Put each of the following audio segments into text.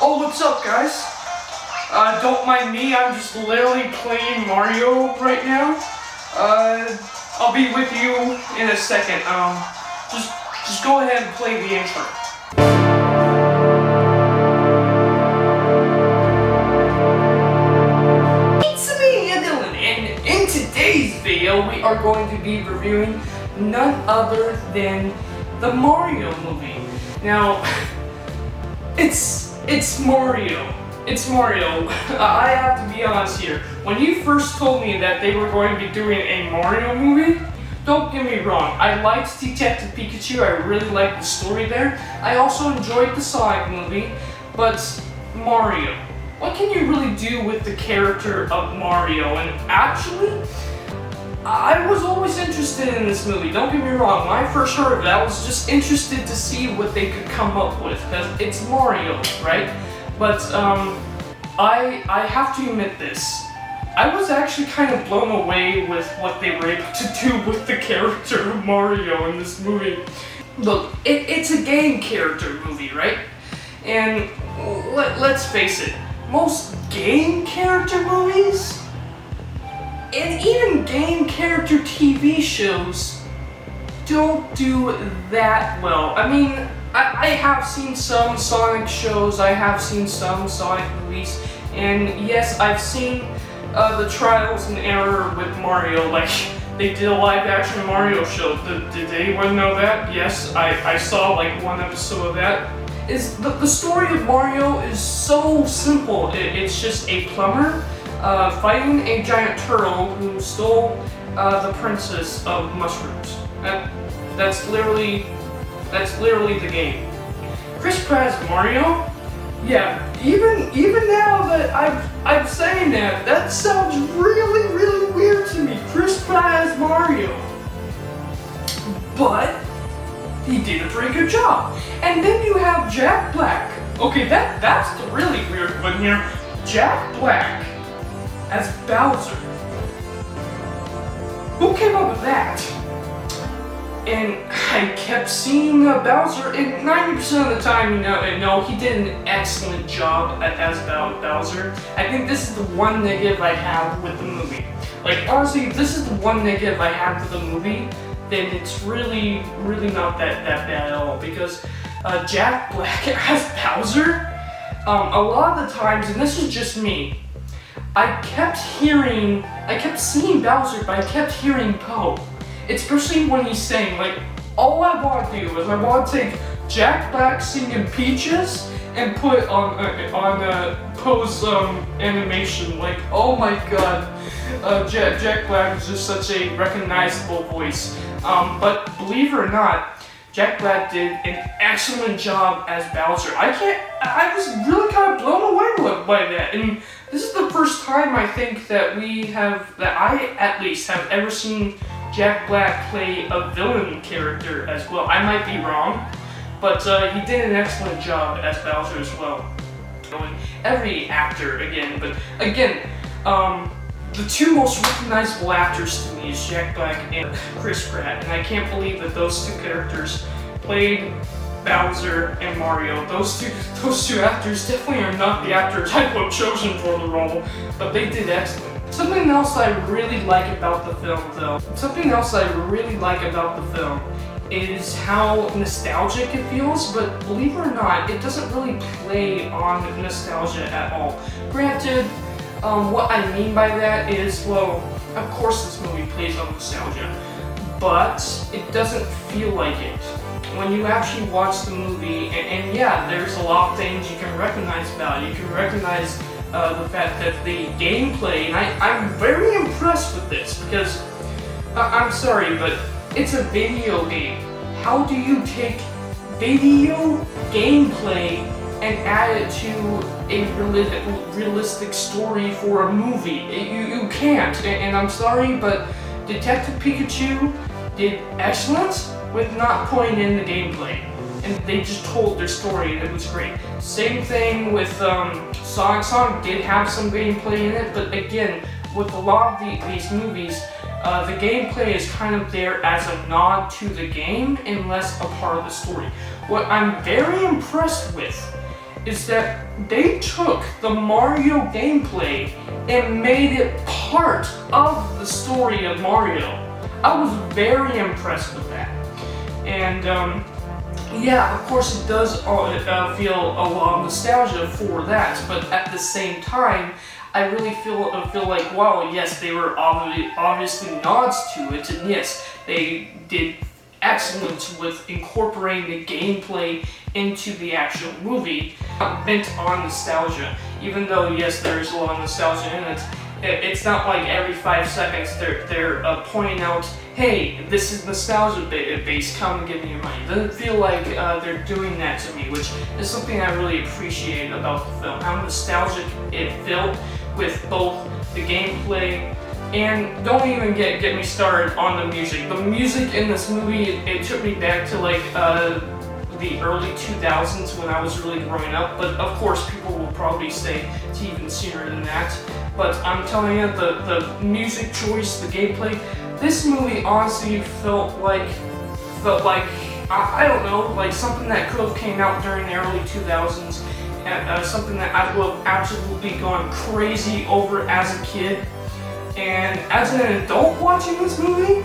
Oh, what's up, guys? Don't mind me, I'm just literally playing Mario right now. I'll be with you in a second. Just go ahead and play the intro. It's me, Dylan, and in today's video, we are going to be reviewing none other than the Mario movie. Now, it's Mario. It's Mario. I have to be honest here. When you first told me that they were going to be doing a Mario movie, don't get me wrong. I liked Detective Pikachu. I really liked the story there. I also enjoyed the Sonic movie, but Mario. What can you really do with the character of Mario? And actually, I was always interested in this movie, don't get me wrong. When I first heard of it, I was just interested to see what they could come up with, because it's Mario, right? But, I have to admit this. I was actually kind of blown away with what they were able to do with the character of Mario in this movie. Look, it's a game character movie, right? And let's face it, most game character movies and even game character TV shows don't do that well. I mean, I have seen some Sonic shows, I have seen some Sonic movies, and yes, I've seen the trials and error with Mario, like they did a live action Mario show. Did anyone know that? Yes, I saw like one episode of that. The story of Mario is so simple. It's just a plumber fighting a giant turtle who stole the princess of mushrooms. That's literally the game. Chris Pratt as Mario? Yeah, even now that I'm saying that sounds really weird to me. Chris Pratt as Mario. But he did a pretty good job. And then you have Jack Black. Okay, that's the really weird one here. Jack Black as Bowser. Who came up with that? And I kept seeing Bowser, and 90% of the time, no, he did an excellent job as Bowser. I think this is the one negative I have with the movie. Like, honestly, if this is the one negative I have with the movie, then it's really not that bad at all. Because Jack Black as Bowser, a lot of the times, and this is just me, I kept seeing Bowser, but I kept hearing Poe. Especially when he's saying, like, all I want to do is I want to take Jack Black singing Peaches and put on Poe's animation. Like, oh my god, Jack Black is just such a recognizable voice. But believe it or not, Jack Black did an excellent job as Bowser. I was really kind of blown away by that. And this is the first time I think that I at least have ever seen Jack Black play a villain character as well. I might be wrong, but he did an excellent job as Bowser as well. Every actor, but again, the two most recognizable actors to me is Jack Black and Chris Pratt, and I can't believe that those two characters played Bowser and Mario. Those two actors definitely are not the actors I would have chosen for the role, but they did excellent. Something else I really like about the film, though, is how nostalgic it feels, but believe it or not, it doesn't really play on nostalgia at all. Granted, what I mean by that is, well, of course this movie plays on nostalgia, but it doesn't feel like it. When you actually watch the movie, and yeah, there's a lot of things you can recognize about it. You can recognize the fact that the gameplay, and I'm very impressed with this, because I'm sorry, but it's a video game. How do you take video gameplay and add it to a realistic story for a movie? You can't, and I'm sorry, but Detective Pikachu did excellent with not putting in the gameplay. And they just told their story, and it was great. Same thing with Sonic. Sonic did have some gameplay in it, but again, with a lot of these movies, the gameplay is kind of there as a nod to the game and less a part of the story. What I'm very impressed with is that they took the Mario gameplay and made it part of the story of Mario. I was very impressed with that. And yeah, of course it does feel a lot of nostalgia for that, but at the same time, I really feel like, wow, yes, they were obviously nods to it, and yes, they did excellent with incorporating the gameplay into the actual movie, bent on nostalgia. Even though, yes, there is a lot of nostalgia in it, it's not like every 5 seconds they're pointing out, hey, this is nostalgia based, come and give me your money. It doesn't feel like they're doing that to me, which is something I really appreciate about the film, how nostalgic it felt with both the gameplay and don't even get me started on the music. The music in this movie, it took me back to like the early 2000s when I was really growing up, but of course people will probably say it's even sooner than that. But I'm telling you, the music choice, the gameplay, this movie honestly felt like I don't know, like something that could have came out during the early 2000s, something that I would have absolutely gone crazy over as a kid. And as an adult watching this movie,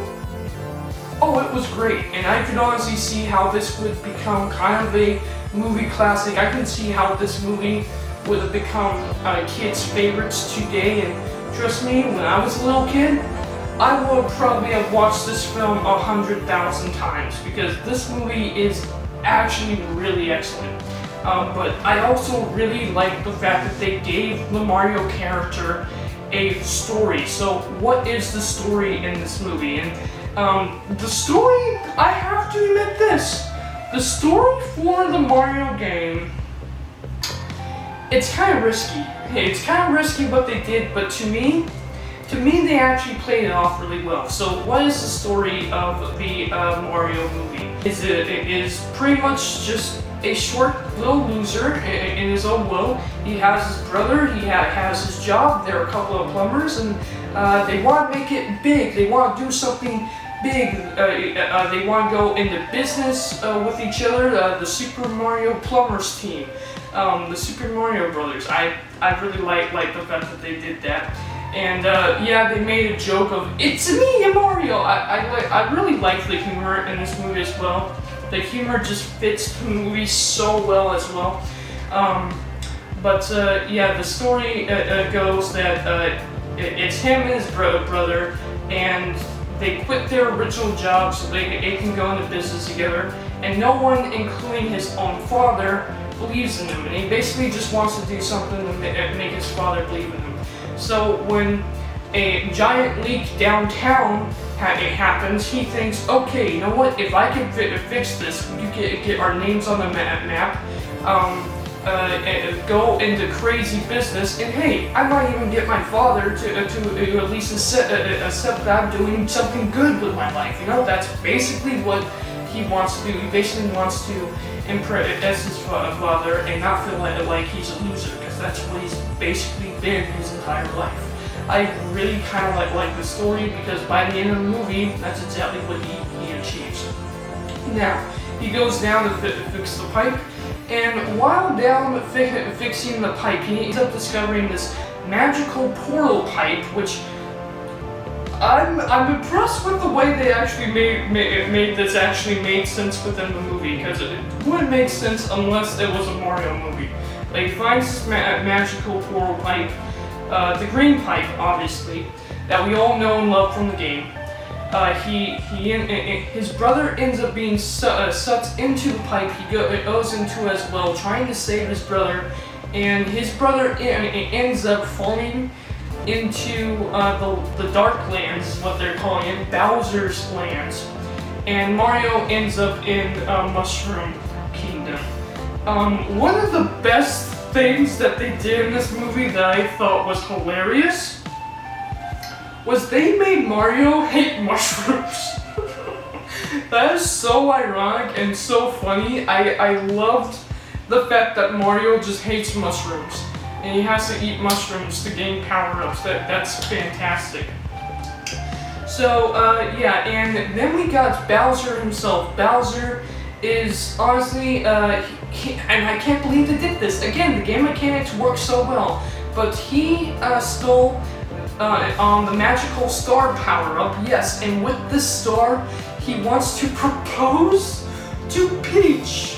oh, it was great. And I could honestly see how this would become kind of a movie classic. I can see how this movie would have become kids' favorites today. And trust me, when I was a little kid, I would probably have watched this film 100,000 times because this movie is actually really excellent. But I also really like the fact that they gave the Mario character a story. So what is the story in this movie? And the story, I have to admit this, the story for the Mario game, it's kind of risky. It's kind of risky what they did, but to me they actually played it off really well. So what is the story of the Mario movie? It is pretty much just a short little loser in his own will. He has his brother, he has his job, there are a couple of plumbers, and they want to make it big. They want to do something big. They want to go into business with each other. The Super Mario Plumbers team, the Super Mario Brothers. I really like the fact that they did that. And yeah, they made a joke of, it's me, Mario! I really like the humor in this movie as well. The humor just fits the movie so well as well. But yeah, the story goes that it's him and his brother, and they quit their original job so they can go into business together, and no one, including his own father, believes in him, and he basically just wants to do something to make his father believe in him. So when a giant leak downtown happens, he thinks, okay, you know what, if I can fix this, we can get our names on the map, go into crazy business, and hey, I might even get my father to at least accept that I'm doing something good with my life. You know, that's basically what he wants to do. He basically wants to impress his father and not feel like he's a loser, because that's what he's basically been his entire life. I really kind of like the story, because by the end of the movie, that's exactly what he achieves. Now, he goes down to fix the pipe, and while down fixing the pipe, he ends up discovering this magical portal pipe, which I'm impressed with the way they actually made this actually made sense within the movie, because it wouldn't make sense unless it was a Mario movie. Like, he finds this magical portal pipe, the green pipe, obviously, that we all know and love from the game. His brother ends up being sucked into the pipe. He goes into as well, trying to save his brother, and his brother ends up falling into the Dark Lands, is what they're calling it, Bowser's Lands, and Mario ends up in Mushroom Kingdom. One of the best things that they did in this movie that I thought was hilarious was they made Mario hate mushrooms. That is so ironic and so funny. I loved the fact that Mario just hates mushrooms, and he has to eat mushrooms to gain power-ups. That's fantastic. So yeah, and then we got Bowser himself. Bowser is honestly, and I can't believe they did this. Again, the game mechanics work so well, but he stole on the magical star power-up, yes, and with this star, he wants to propose to Peach.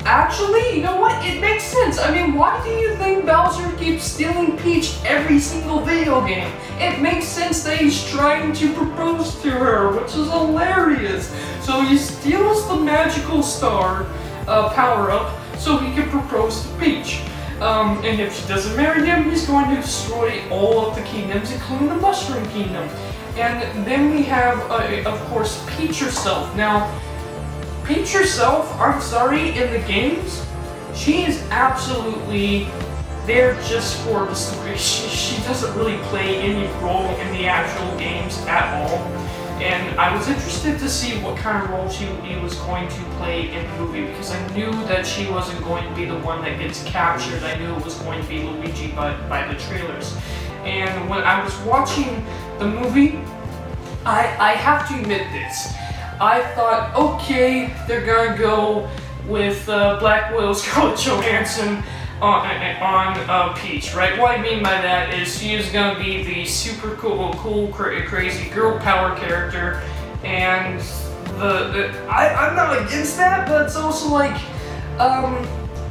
Actually, you know what? It makes sense. I mean, why do you think Bowser keeps stealing Peach every single video game? It makes sense that he's trying to propose to her, which is hilarious. So he steals the magical star power-up so he can propose to Peach. And if she doesn't marry him, he's going to destroy all of the kingdoms, including the Mushroom Kingdom. And then we have, of course, Peach herself. Now, Peach herself, I'm sorry, in the games, she is absolutely there just for the story. She doesn't really play any role in the actual games at all. And I was interested to see what kind of role she was going to play in the movie, because I knew that she wasn't going to be the one that gets captured. I knew it was going to be Luigi by the trailers. And when I was watching the movie, I have to admit this. I thought, okay, they're gonna go with Black Widow Scarlett Johansson on Peach, right? What I mean by that is she is gonna be the super cool, crazy girl power character, and I'm not against that, but it's also like,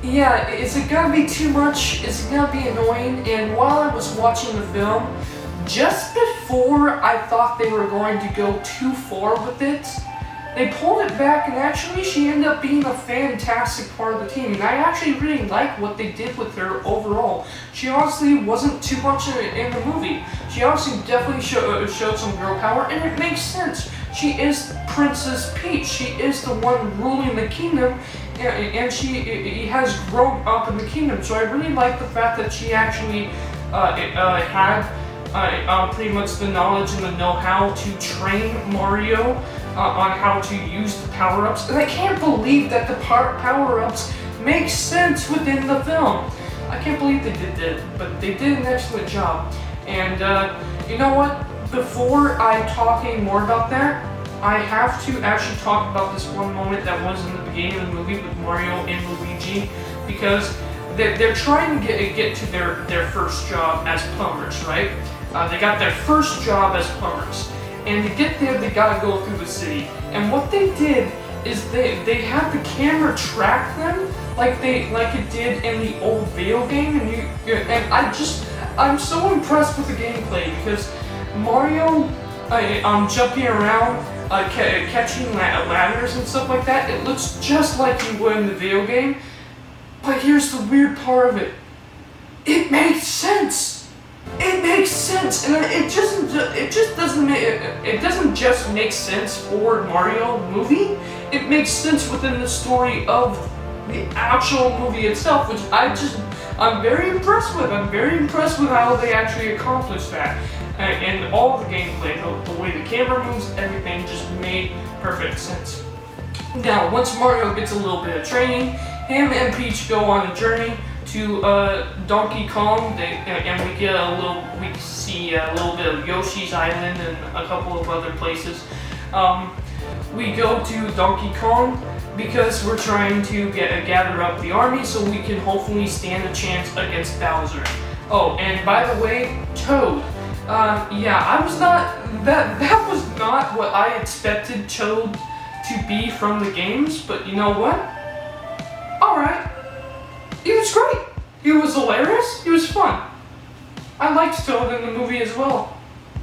yeah, is it gonna be too much? Is it gonna be annoying? And while I was watching the film, just before I thought they were going to go too far with it, they pulled it back, and actually she ended up being a fantastic part of the team. And I actually really like what they did with her overall. She honestly wasn't too much in the movie. She honestly definitely showed some girl power, and it makes sense. She is Princess Peach. She is the one ruling the kingdom, and she has grown up in the kingdom. So I really like the fact that she actually had pretty much the knowledge and the know-how to train Mario on how to use the power-ups. And I can't believe that the power-ups make sense within the film. I can't believe they did that, but they did an excellent job. And you know what? Before I talk any more about that, I have to actually talk about this one moment that was in the beginning of the movie with Mario and Luigi, because they're trying to get to their first job as plumbers, right? They got their first job as plumbers. And to get there, they gotta go through the city. And what they did is they had the camera track them like it did in the old video game. And I'm so impressed with the gameplay, because Mario jumping around, catching ladders and stuff like that, it looks just like you would in the video game. But here's the weird part of it. It makes sense. It makes sense, and it doesn't just make sense for Mario movie. It makes sense within the story of the actual movie itself, which I'm very impressed with. I'm very impressed with how they actually accomplished that, and all the gameplay, the way the camera moves, everything just made perfect sense. Now, once Mario gets a little bit of training, him and Peach go on a journey to Donkey Kong, and we see a little bit of Yoshi's Island and a couple of other places. We go to Donkey Kong because we're trying to gather up the army so we can hopefully stand a chance against Bowser. Oh, and by the way, Toad. Yeah, I was not, that was not what I expected Toad to be from the games, but you know what? Alright. He was great. He was hilarious. He was fun. I liked Toad in the movie as well.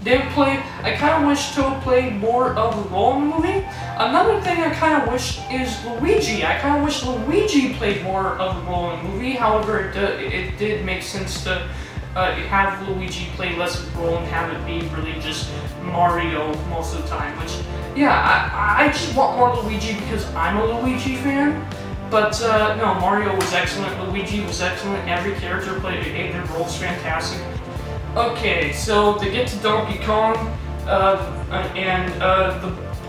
I kind of wish Toad played more of a role in the movie. Another thing I kind of wish is Luigi. I kind of wish Luigi played more of a role in the movie. However, it did make sense to have Luigi play less of a role and have it be really just Mario most of the time. Which, yeah, I just want more Luigi because I'm a Luigi fan. But no, Mario was excellent, Luigi was excellent, every character played their roles fantastic. Okay, so to get to Donkey Kong, and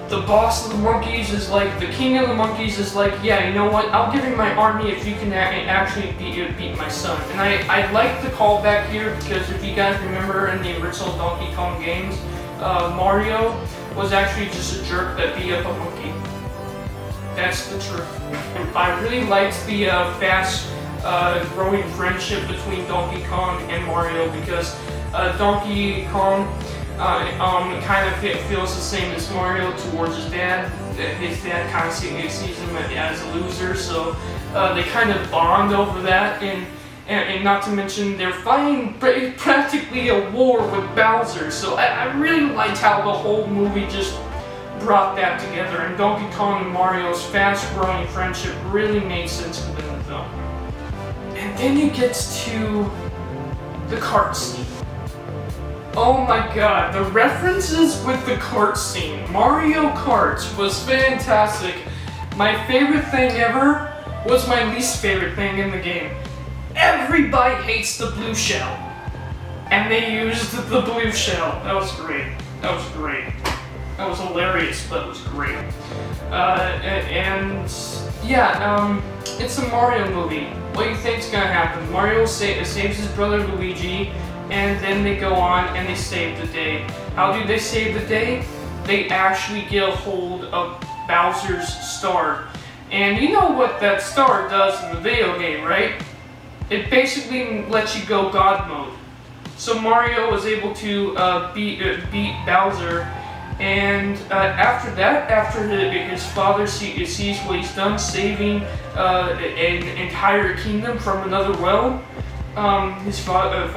the boss of the monkeys is like, the king of the monkeys is like, yeah, you know what, I'll give you my army if you can actually beat my son. And I like the callback here, because if you guys remember in the original Donkey Kong games, Mario was actually just a jerk that beat up a monkey. That's the truth. And I really liked the fast growing friendship between Donkey Kong and Mario because Donkey Kong kind of feels the same as Mario towards his dad. His dad kind of sees him as a loser, so they kind of bond over that. And not to mention, they're fighting practically a war with Bowser. So I really liked how the whole movie just brought that together. And Donkey Kong and Mario's fast-growing friendship really made sense within the film. And then it gets to the kart scene. Oh my god, the references with the kart scene. Mario Kart was fantastic. My favorite thing ever was my least favorite thing in the game. Everybody hates the blue shell. And they used the blue shell. That was great. That was great. That was hilarious, but it was great. It's a Mario movie. What do you think's gonna happen? Mario saves his brother Luigi, and then they go on and they save the day. How do they save the day? They actually get a hold of Bowser's star. And you know what that star does in the video game, right? It basically lets you go God mode. So Mario was able to beat Bowser, and after that, after his father sees what he's done, saving an entire kingdom from another realm, his father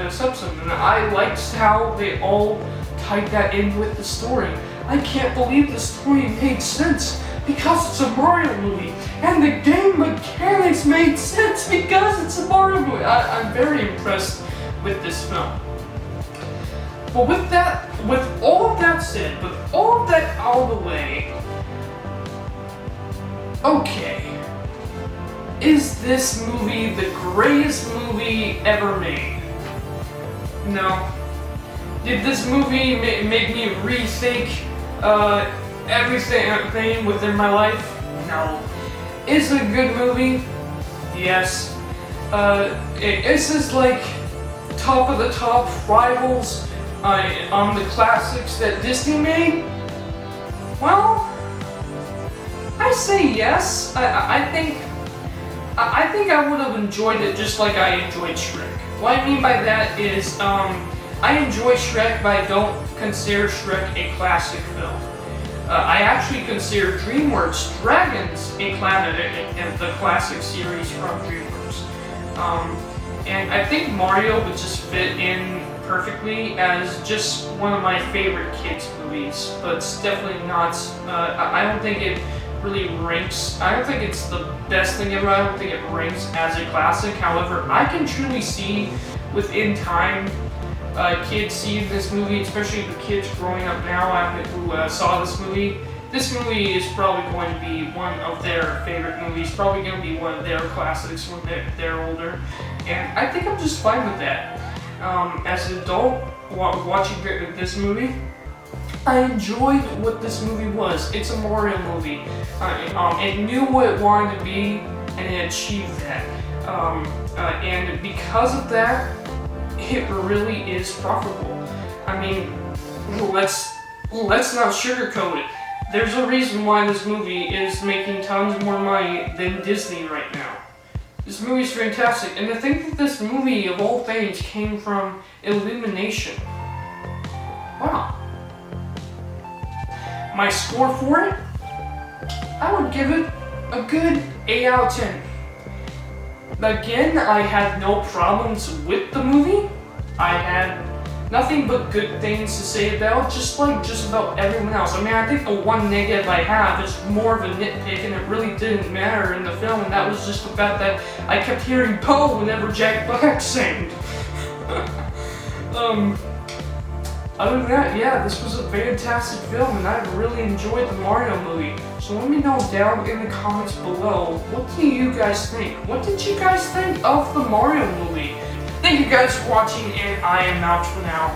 subs him. And I liked how they all tied that in with the story. I can't believe the story made sense because it's a Mario movie, and the game mechanics made sense because it's a Mario movie. I'm very impressed with this film. But with all of that said, with all of that out of the way, okay, is this movie the greatest movie ever made? No. Did this movie make me rethink everything within my life? No. Is it a good movie? Yes. Is this like top of the top rivals on the classics that Disney made? Well, I say yes. I think I would have enjoyed it just like I enjoyed Shrek. What I mean by that is, I enjoy Shrek, but I don't consider Shrek a classic film. I actually consider DreamWorks Dragons a the classic series from DreamWorks. And I think Mario would just fit in perfectly as just one of my favorite kids movies, but it's definitely not, I don't think it really ranks, I don't think it's the best thing ever, I don't think it ranks as a classic. However, I can truly see within time kids seeing this movie, especially the kids growing up now who saw this movie. This movie is probably going to be one of their favorite movies, probably going to be one of their classics when they're older. And I think I'm just fine with that. As an adult, watching this movie, I enjoyed what this movie was. It's a Mario movie. It knew what it wanted to be, and it achieved that. And because of that, it really is profitable. I mean, let's not sugarcoat it. There's a reason why this movie is making tons more money than Disney right now. This movie is fantastic, and to think that this movie, of all things, came from Illumination. Wow. My score for it? I would give it a good 8 out of 10. Again, I had no problems with the movie. I had nothing but good things to say about, just about everyone else. I mean, I think the one negative I have is more of a nitpick, and it really didn't matter in the film, and that was just the fact that I kept hearing Poe whenever Jack Black sang. Other than that, yeah, this was a fantastic film, and I really enjoyed the Mario movie. So let me know down in the comments below, what do you guys think? What did you guys think of the Mario movie? Thank you guys for watching, and I am out for now.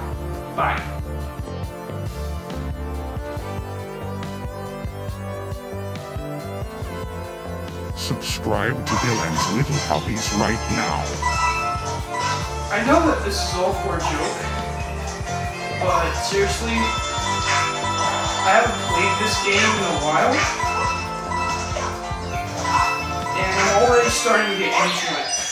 Bye. Subscribe to Dylan's Little Puppies right now. I know that this is all for a joke, but seriously, I haven't played this game in a while. starting to get into it.